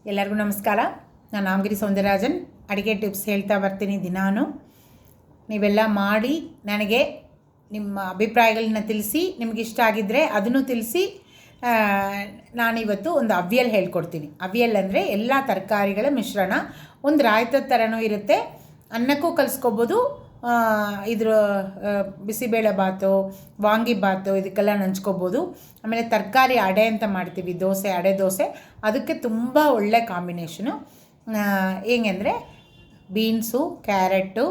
ಎಲ್ಲರಿಗೂ ನಮಸ್ಕಾರ. ನಾನು ನಾಮಗಿರಿ ಸೌಂದರರಾಜನ್ ಅಡುಗೆ ಟಿಪ್ಸ್ ಹೇಳ್ತಾ ಬರ್ತೀನಿ ದಿನಾನು. ನೀವೆಲ್ಲ ಮಾಡಿ ನನಗೆ ನಿಮ್ಮ ಅಭಿಪ್ರಾಯಗಳನ್ನ ತಿಳಿಸಿ, ನಿಮ್ಗೆ ಇಷ್ಟ ಆಗಿದ್ದರೆ ಅದನ್ನು ತಿಳಿಸಿ. ನಾನಿವತ್ತು ಒಂದು ಅವಿಯಲ್ ಹೇಳ್ಕೊಡ್ತೀನಿ. ಅವಿಯಲ್ ಅಂದರೆ ಎಲ್ಲ ತರಕಾರಿಗಳ ಮಿಶ್ರಣ. ಒಂದು ರಾಯ್ತದ ಥರನೂ ಇರುತ್ತೆ, ಅನ್ನಕ್ಕೂ ಕಲಿಸ್ಕೊಬೋದು. ಇದ್ರ ಬಿಸಿಬೇಳೆ ಬಾತು, ವಾಂಗಿ ಬಾತು ಇದಕ್ಕೆಲ್ಲ ನಂಚ್ಕೋಬೋದು. ಆಮೇಲೆ ತರಕಾರಿ ಅಡೆ ಅಂತ ಮಾಡ್ತೀವಿ, ದೋಸೆ, ಅಡೆ ದೋಸೆ, ಅದಕ್ಕೆ ತುಂಬ ಒಳ್ಳೆ ಕಾಂಬಿನೇಷನು. ಹೇಗೆಂದರೆ ಬೀನ್ಸು, ಕ್ಯಾರೆಟು,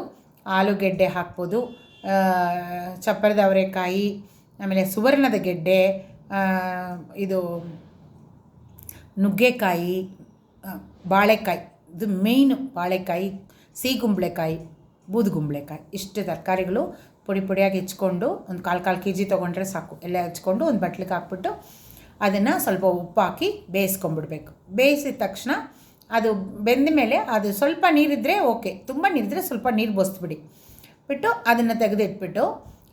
ಆಲೂಗೆಡ್ಡೆ ಹಾಕ್ಬೋದು, ಚಪ್ಪರದ ಅವರೆಕಾಯಿ, ಆಮೇಲೆ ಸುವರ್ಣದ ಗೆಡ್ಡೆ, ಇದು ನುಗ್ಗೆಕಾಯಿ, ಬಾಳೆಕಾಯಿ, ಇದು ಮೇಯ್ನು ಬಾಳೆಕಾಯಿ, ಸಿಗುಂಬಳಕಾಯಿ, ಬೂದುಗುಂಬಳಕಾಯಿ, ಇಷ್ಟು ತರಕಾರಿಗಳು ಪುಡಿ ಪುಡಿಯಾಗಿ ಹೆಚ್ಕೊಂಡು ಒಂದು ಕಾಲು ಕೆ ಜಿ ತೊಗೊಂಡ್ರೆ ಸಾಕು. ಎಲ್ಲ ಹೆಚ್ಕೊಂಡು ಒಂದು ಬಟ್ಲಿಗೆ ಹಾಕ್ಬಿಟ್ಟು ಅದನ್ನು ಸ್ವಲ್ಪ ಉಪ್ಪು ಹಾಕಿ ಬೇಯಿಸ್ಕೊಂಬಿಡ್ಬೇಕು. ಬೇಯಿಸಿದ ತಕ್ಷಣ ಅದು ಬೆಂದ ಮೇಲೆ ಅದು ಸ್ವಲ್ಪ ನೀರಿದ್ದರೆ ಓಕೆ, ತುಂಬ ನೀರಿದ್ದರೆ ಸ್ವಲ್ಪ ನೀರು ಬಸ್ಬಿಡಿ ಬಿಟ್ಟು ಅದನ್ನು ತೆಗೆದಿಟ್ಬಿಟ್ಟು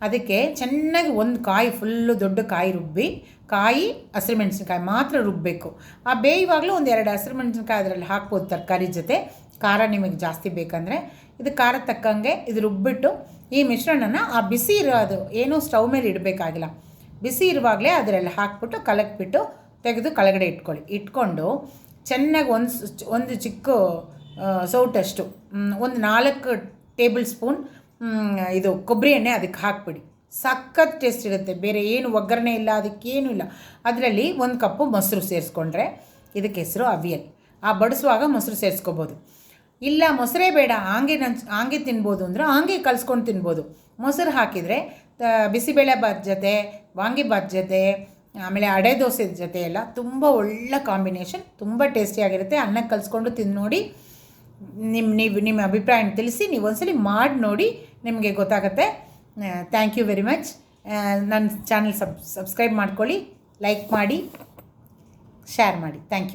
ಅದಕ್ಕೆ ಚೆನ್ನಾಗಿ ಒಂದು ಕಾಯಿ ಫುಲ್ಲು ದೊಡ್ಡ ಕಾಯಿ ರುಬ್ಬಿ, ಕಾಯಿ ಹಸಿರುಮೆಣಸಿನ್ಕಾಯಿ ಮಾತ್ರ ರುಬ್ಬಬೇಕು. ಆ ಬೇಯುವಾಗಲೂ ಒಂದು 2 ಹಸಿರುಮೆಣಸಿನ್ಕಾಯಿ ಅದರಲ್ಲಿ ಹಾಕ್ಬೋದು ತರಕಾರಿ ಜೊತೆ. ಖಾರ ನಿಮಗೆ ಜಾಸ್ತಿ ಬೇಕಂದರೆ ಇದು ಖಾರ ತಕ್ಕಂಗೆ ಇದು ರುಬ್ಬಿಟ್ಟು ಈ ಮಿಶ್ರಣನ ಆ ಬಿಸಿ ಇರೋದು ಏನೂ ಸ್ಟವ್ ಮೇಲೆ ಇಡಬೇಕಾಗಿಲ್ಲ, ಬಿಸಿ ಇರುವಾಗಲೇ ಅದರಲ್ಲಿ ಹಾಕ್ಬಿಟ್ಟು ಕಲಕ್ಬಿಟ್ಟು ತೆಗೆದು ಕೆಳಗಡೆ ಇಟ್ಕೊಂಡು ಚೆನ್ನಾಗಿ ಒಂದು ಚಿಕ್ಕ ಸೌಟಷ್ಟು ಒಂದು 4 ಟೇಬಲ್ ಸ್ಪೂನ್ ಇದು ಕೊಬ್ಬರಿ ಎಣ್ಣೆ ಅದಕ್ಕೆ ಹಾಕ್ಬಿಡಿ. ಸಖತ್ ಟೇಸ್ಟ್ ಇರುತ್ತೆ, ಬೇರೆ ಏನು ಒಗ್ಗರಣೆ ಇಲ್ಲ, ಅದಕ್ಕೇನೂ ಇಲ್ಲ. ಅದರಲ್ಲಿ 1 ಕಪ್ಪು ಮೊಸರು ಸೇರಿಸ್ಕೊಂಡ್ರೆ ಇದಕ್ಕೆ ಹೆಸರು ಅವಿಯಲ್. ಆ ಬಡಿಸುವಾಗ ಮೊಸರು ಸೇರಿಸ್ಕೋಬೋದು. ಇಲ್ಲ ಮೊಸರೇ ಬೇಡ, ಹಾಗೆ ತಿನ್ಬೋದು ಅಂದರೆ ಹಾಗೆ ಕಲಿಸ್ಕೊಂಡು ತಿನ್ಬೋದು. ಮೊಸರು ಹಾಕಿದರೆ ಬಿಸಿಬೇಳೆ ಬಾತ್ ಜೊತೆ, ವಾಂಗಿ ಬಾತ್ ಜೊತೆ, ಆಮೇಲೆ ಅಡೆ ದೋಸೆ ಜೊತೆ ಎಲ್ಲ ತುಂಬ ಒಳ್ಳೆ ಕಾಂಬಿನೇಷನ್, ತುಂಬ ಟೇಸ್ಟಿಯಾಗಿರುತ್ತೆ. ಅನ್ನಕ್ಕೆ ಕಲಿಸ್ಕೊಂಡು ತಿಂದು ನೋಡಿ. ನಿಮ್ಮ ಅಭಿಪ್ರಾಯನ ತಿಳಿಸಿ. ನೀವು ಒಂದ್ಸಲಿ ಮಾಡಿ ನೋಡಿ, ನಿಮಗೆ ಗೊತ್ತಾಗುತ್ತೆ. Thank you very much. ನನ್ನ ಚಾನಲ್ ಸಬ್ಸ್ಕ್ರೈಬ್ ಮಾಡ್ಕೊಳ್ಳಿ, ಲೈಕ್ ಮಾಡಿ, ಶೇರ್ ಮಾಡಿ. Thank you.